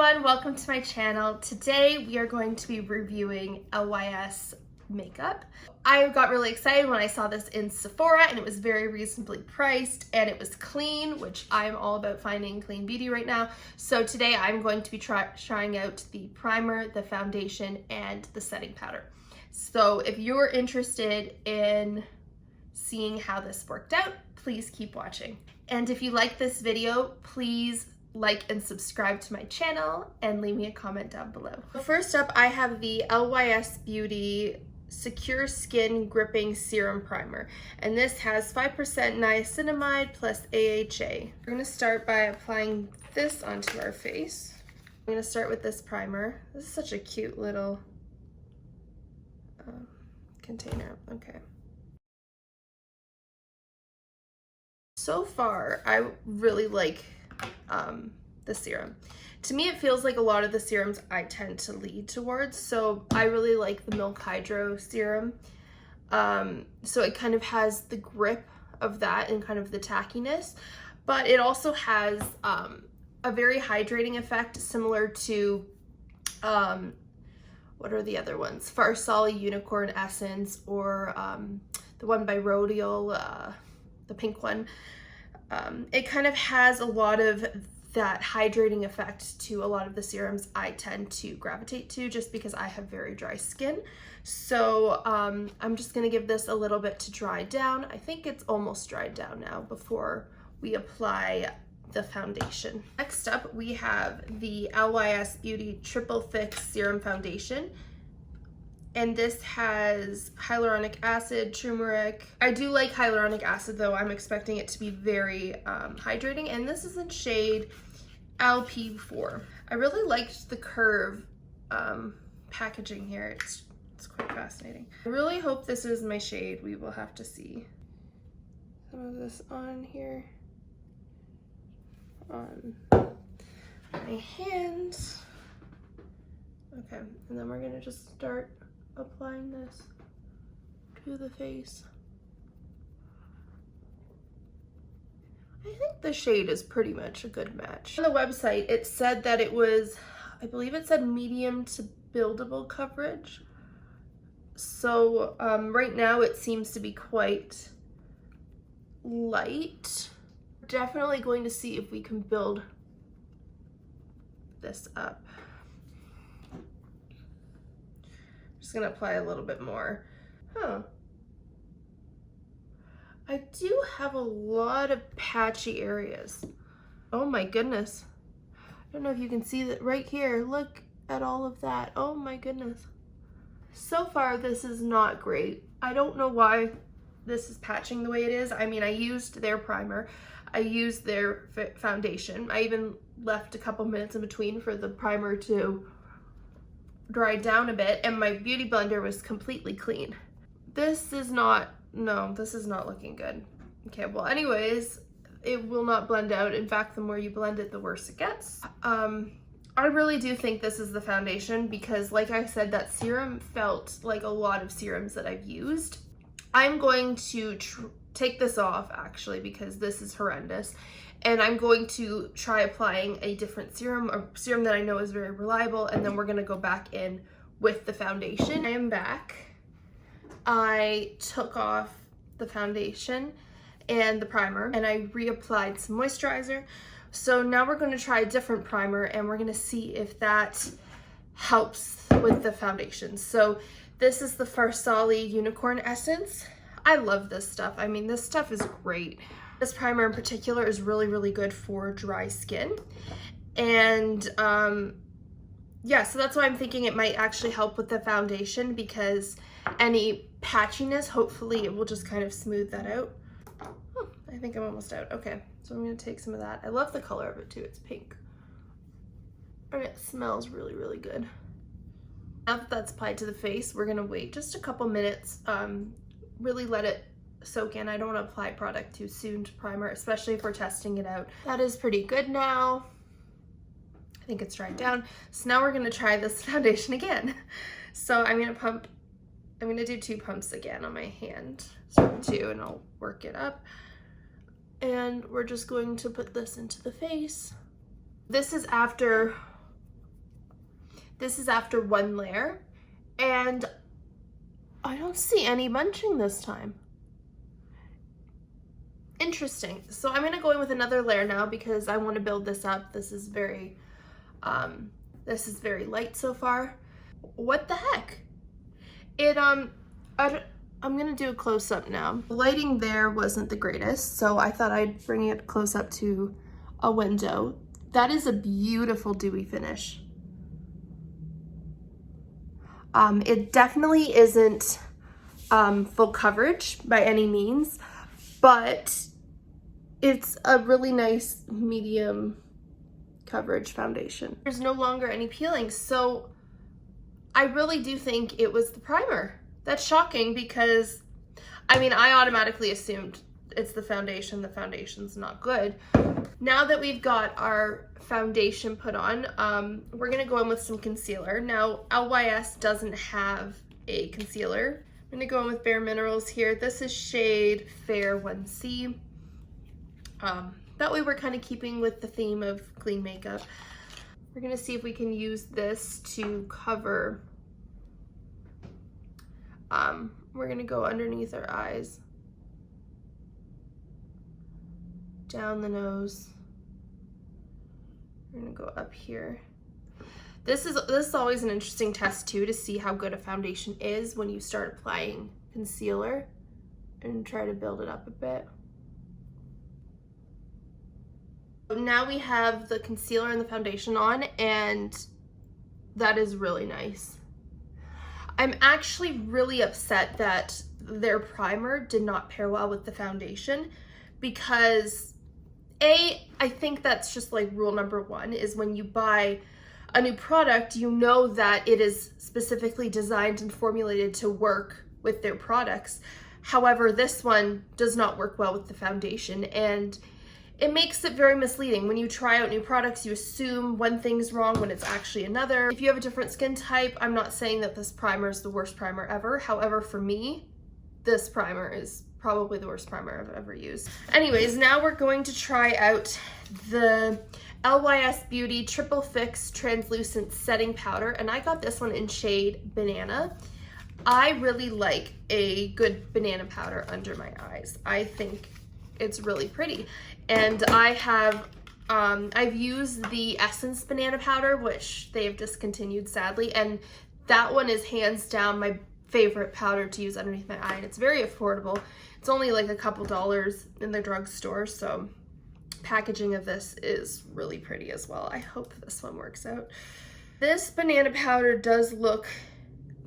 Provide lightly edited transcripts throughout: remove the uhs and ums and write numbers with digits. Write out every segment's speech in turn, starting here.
everyone, welcome to my channel. Today we are going to be reviewing LYS makeup. I got really excited when I saw this in Sephora and it was very reasonably priced and it was clean, which I'm all about finding clean beauty right now. So today I'm going to be trying out the primer, the foundation, and the setting powder. So if you're interested in seeing how this worked out, please keep watching. And if you like this video, please like and subscribe to my channel and leave me a comment down below. First up, I have the LYS Beauty Secure Skin Gripping Serum Primer, and this has 5% niacinamide plus AHA. We're going to start by applying this onto our face. I'm going to start with this primer. This is such a cute little container. Okay. So far, I really like the serum. To me, it feels like a lot of the serums I tend to lead towards. So I really like the Milk Hydro serum. So it kind of has the grip of that and kind of the tackiness, but it also has a very hydrating effect, similar to what are the other ones? Farsali Unicorn Essence, or the one by Radiance, the pink one. It kind of has a lot of that hydrating effect to a lot of the serums I tend to gravitate to, just because I have very dry skin. So I'm just gonna give this a little bit to dry down. I think it's almost dried down now before we apply the foundation. Next up, we have the LYS Beauty Triple Fix Serum Foundation. And this has hyaluronic acid, turmeric. I do like hyaluronic acid though. I'm expecting it to be very hydrating. And this is in shade LP4. I really liked the curve packaging here. It's quite fascinating. I really hope this is my shade. We will have to see. Some of this on here. On my hands. Okay, and then we're gonna just start applying this to the face. I think the shade is pretty much a good match. On the website, it said that it was, I believe it said medium to buildable coverage. So right now it seems to be quite light. Definitely going to see if we can build this up. Just gonna apply a little bit more. I do have a lot of patchy areas. Oh my goodness. I don't know if you can see that right here. Look at all of that. Oh my goodness. So far, this is not great. I don't know why this is patching the way it is. I mean, I used their primer. I used their foundation. I even left a couple minutes in between for the primer to dry down a bit, and my beauty blender was completely clean. This is not, no, this is not looking good. Okay, well anyways, it will not blend out. In fact, the more you blend it, the worse it gets. I really do think this is the foundation because, like I said, that serum felt like a lot of serums that I've used. I'm going to take this off actually because this is horrendous. And I'm going to try applying a different serum, a serum that I know is very reliable, and then we're gonna go back in with the foundation. I am back. I took off the foundation and the primer, and I reapplied some moisturizer. So now we're gonna try a different primer, and we're gonna see if that helps with the foundation. So this is the Farsali Unicorn Essence. I love this stuff. I mean, this stuff is great. This primer in particular is really, really good for dry skin. And yeah, so that's why I'm thinking it might actually help with the foundation, because any patchiness, hopefully it will just kind of smooth that out. Oh, I think I'm almost out. Okay, so I'm gonna take some of that. I love the color of it too, it's pink. And it smells really, really good. Now that that's applied to the face, we're gonna wait just a couple minutes, really let it soak in. I don't want to apply product too soon to primer, especially if we're testing it out. That is pretty good now. I think it's dried down. So now we're going to try this foundation again. So I'm going to do 2 pumps again on my hand. So 2, and I'll work it up. And we're just going to put this into the face. This is after This is after one layer, and I don't see any bunching this time. Interesting. So I'm gonna go in with another layer now because I want to build this up. This is very light so far. What the heck? I'm gonna do a close-up now. The lighting there wasn't the greatest, so I thought I'd bring it close up to a window. That is a beautiful dewy finish. It definitely isn't full coverage by any means, but it's a really nice medium coverage foundation. There's no longer any peeling, so I really do think it was the primer. That's shocking because, I mean, I automatically assumed it's the foundation. The foundation's not good. Now that we've got our foundation put on, we're gonna go in with some concealer. Now, LYS doesn't have a concealer. I'm gonna go in with BareMinerals here. This is shade Fair 1C. That way we're kind of keeping with the theme of clean makeup. We're gonna see if we can use this to cover, we're gonna go underneath our eyes, down the nose. We're gonna go up here. This is always an interesting test too, to see how good a foundation is when you start applying concealer and try to build it up a bit. Now we have the concealer and the foundation on, and that is really nice. I'm actually really upset that their primer did not pair well with the foundation because I think that's just like rule number one, is when you buy a new product, you know that it is specifically designed and formulated to work with their products. However, this one does not work well with the foundation, and it makes it very misleading. When you try out new products, you assume one thing's wrong when it's actually another. If you have a different skin type, I'm not saying that this primer is the worst primer ever. However, for me, this primer is probably the worst primer I've ever used. Anyways, now we're going to try out the LYS Beauty Triple Fix Translucent Setting Powder, and I got this one in shade Banana. I really like a good banana powder under my eyes. I think it's really pretty. And I have, I've used the Essence banana powder, which they have discontinued sadly, and that one is hands down my favorite powder to use underneath my eye, and it's very affordable. It's only like a couple dollars in the drugstore, so packaging of this is really pretty as well. I hope this one works out. This banana powder does look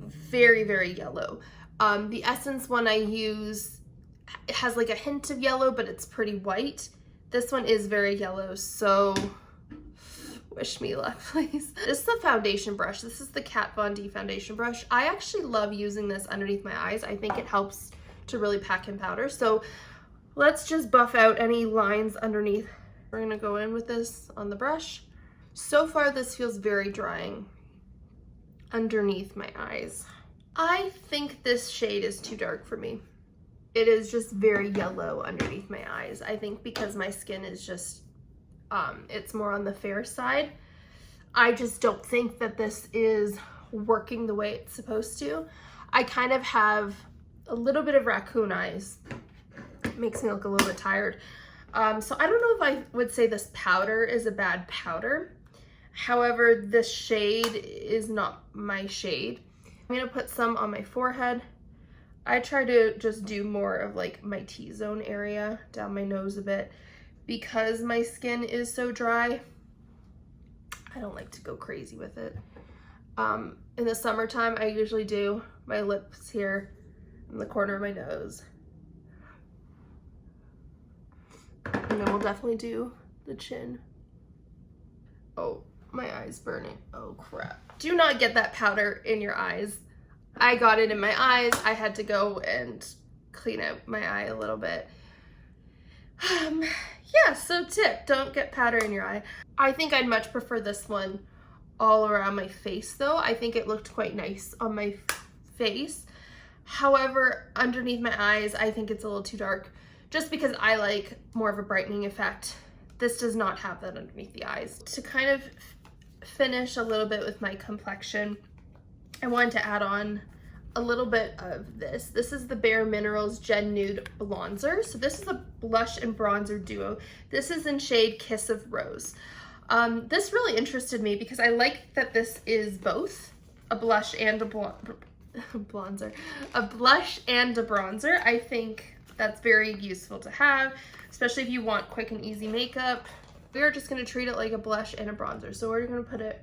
very, very yellow. The Essence one I use, it has like a hint of yellow, but it's pretty white. This one is very yellow, so wish me luck, please. This is the foundation brush. This is the Kat Von D foundation brush. I actually love using this underneath my eyes. I think it helps to really pack in powder. So let's just buff out any lines underneath. We're gonna go in with this on the brush. So far, this feels very drying underneath my eyes. I think this shade is too dark for me. It is just very yellow underneath my eyes. I think because my skin is just, it's more on the fair side. I just don't think that this is working the way it's supposed to. I kind of have a little bit of raccoon eyes. It makes me look a little bit tired. So I don't know if I would say this powder is a bad powder. However, this shade is not my shade. I'm gonna put some on my forehead. I try to just do more of like my T-zone area, down my nose a bit. Because my skin is so dry, I don't like to go crazy with it. In the summertime, I usually do my lips here in the corner of my nose. And then we'll definitely do the chin. Oh, my eye's burning. Oh crap. Do not get that powder in your eyes. I got it in my eyes. I had to go and clean out my eye a little bit. Yeah, so tip, don't get powder in your eye. I think I'd much prefer this one all around my face though. I think it looked quite nice on my face. However, underneath my eyes, I think it's a little too dark just because I like more of a brightening effect. This does not have that underneath the eyes. To kind of finish a little bit with my complexion, I wanted to add on a little bit of this. This is the BareMinerals Gen Nude Blonzer. So this is a blush and bronzer duo. This is in shade Kiss of Rose. This really interested me because I like that this is both a blush and a bronzer. A blush and a bronzer. I think that's very useful to have, especially if you want quick and easy makeup. We are just going to treat it like a blush and a bronzer. So we're going to put it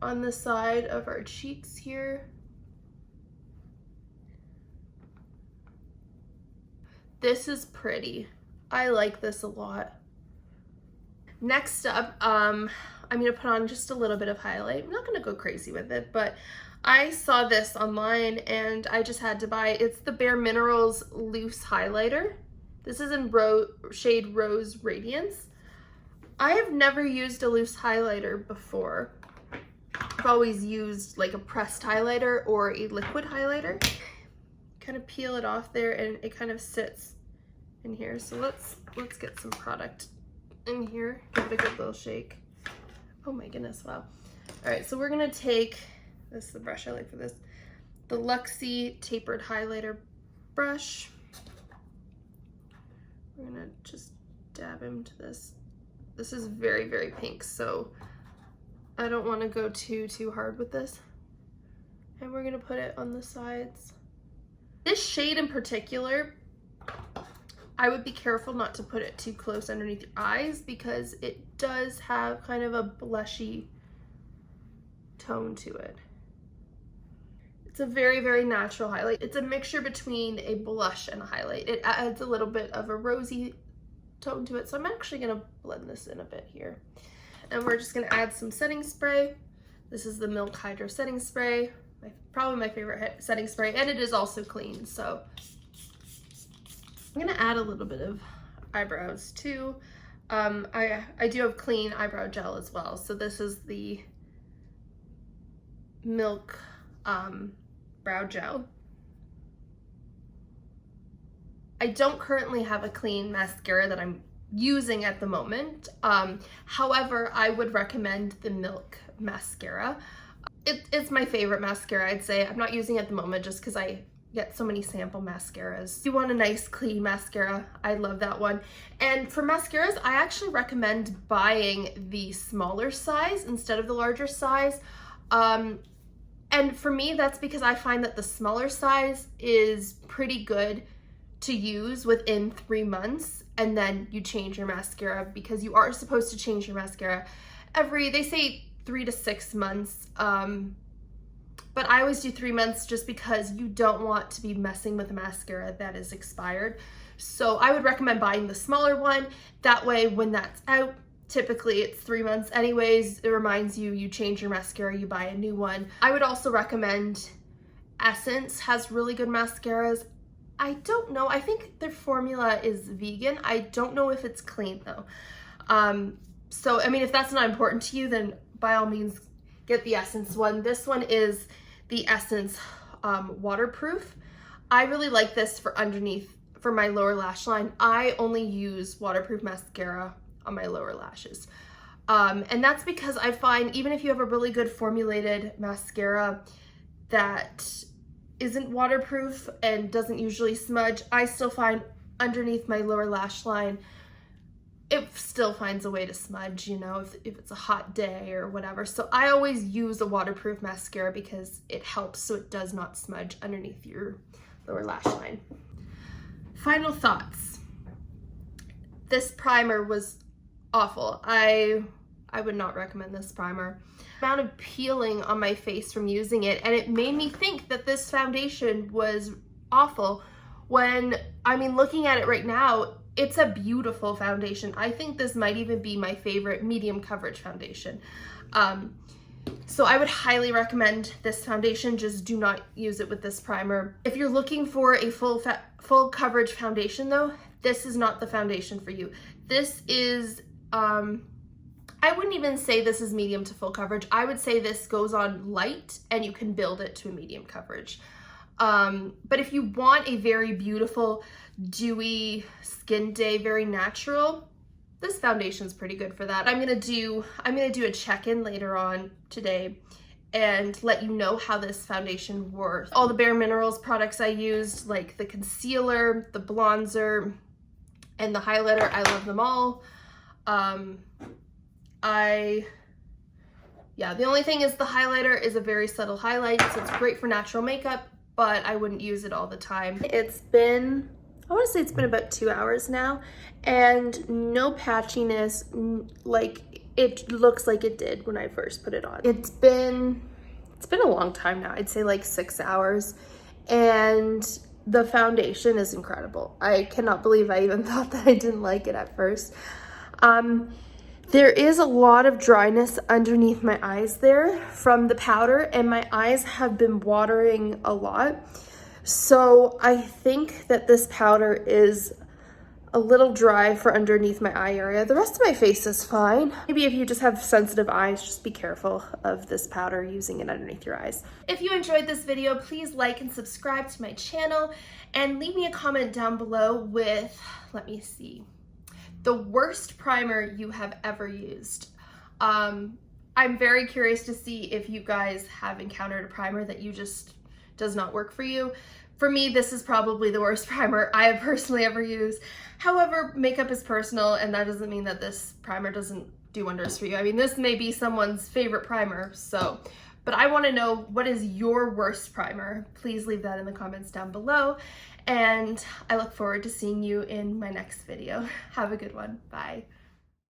on the side of our cheeks here. This is pretty. I like this a lot. Next up, I'm gonna put on just a little bit of highlight. I'm not gonna go crazy with it, but I saw this online and I just had to buy it. It's the BareMinerals Loose Highlighter. This is in shade Rose Radiance. I have never used a loose highlighter before. I've always used like a pressed highlighter or a liquid highlighter. Kind of peel it off there and it kind of sits in here. So let's get some product in here. Give it a good little shake. Oh my goodness, wow. All right, so we're gonna take, this is the brush I like for this, the Luxie Tapered Highlighter brush. We're gonna just dab into this. This is very, very pink, so I don't wanna go too hard with this. And we're gonna put it on the sides. This shade in particular, I would be careful not to put it too close underneath your eyes because it does have kind of a blushy tone to it. It's a very, very natural highlight. It's a mixture between a blush and a highlight. It adds a little bit of a rosy tone to it, so I'm actually gonna blend this in a bit here. And we're just gonna add some setting spray. This is the Milk Hydro setting spray. Probably my favorite setting spray, and it is also clean. So I'm gonna add a little bit of eyebrows too. I do have clean eyebrow gel as well. So this is the Milk brow gel. I don't currently have a clean mascara that I'm using at the moment. However, I would recommend the Milk mascara. It's my favorite mascara, I'd say. I'm not using it at the moment just because I get so many sample mascaras. If you want a nice clean mascara, I love that one. And for mascaras, I actually recommend buying the smaller size instead of the larger size. And for me, that's because I find that the smaller size is pretty good to use within 3 months, and then you change your mascara because you are supposed to change your mascara they say 3 to 6 months, but I always do 3 months just because you don't want to be messing with a mascara that is expired. So I would recommend buying the smaller one. That way when that's out, typically it's 3 months anyways, it reminds you, you change your mascara, you buy a new one. I would also recommend Essence has really good mascaras. I don't know, I think their formula is vegan. I don't know if it's clean though. So, I mean, if that's not important to you, then by all means, get the Essence one. This one is the Essence waterproof. I really like this for underneath, for my lower lash line. I only use waterproof mascara on my lower lashes. And that's because I find even if you have a really good formulated mascara that isn't waterproof and doesn't usually smudge, I still find underneath my lower lash line, it still finds a way to smudge, you know, if it's a hot day or whatever. So I always use a waterproof mascara because it helps so it does not smudge underneath your lower lash line. Final thoughts. This primer was awful. I would not recommend this primer. The amount of peeling on my face from using it, and it made me think that this foundation was awful when, I mean, looking at it right now, it's a beautiful foundation. I think this might even be my favorite medium coverage foundation. So I would highly recommend this foundation. Just do not use it with this primer. If you're looking for a full coverage foundation though, this is not the foundation for you. This is, I wouldn't even say this is medium to full coverage. I would say this goes on light and you can build it to a medium coverage. But if you want a very beautiful, dewy skin day, very natural, this foundation is pretty good for that. I'm gonna do a check-in later on today and let you know how this foundation works. All the BareMinerals products I used, like the concealer, the bronzer, and the highlighter, I love them all. Yeah, the only thing is the highlighter is a very subtle highlight, so it's great for natural makeup, but I wouldn't use it all the time. It's been, I want to say it's been about 2 hours now, and no patchiness, like it looks like it did when I first put it on. It's been a long time now. I'd say like 6 hours, and the foundation is incredible. I cannot believe I even thought that I didn't like it at first. There is a lot of dryness underneath my eyes there from the powder, and my eyes have been watering a lot. So I think that this powder is a little dry for underneath my eye area. The rest of my face is fine. Maybe if you just have sensitive eyes, just be careful of this powder, using it underneath your eyes. If you enjoyed this video, please like and subscribe to my channel and leave me a comment down below with, let me see, the worst primer you have ever used. I'm very curious to see if you guys have encountered a primer that you just does not work for you. For me, this is probably the worst primer I have personally ever used. However, makeup is personal, and that doesn't mean that this primer doesn't do wonders for you. I mean, this may be someone's favorite primer, so, but I want to know, what is your worst primer? Please leave that in the comments down below, and I look forward to seeing you in my next video. Have a good one. Bye.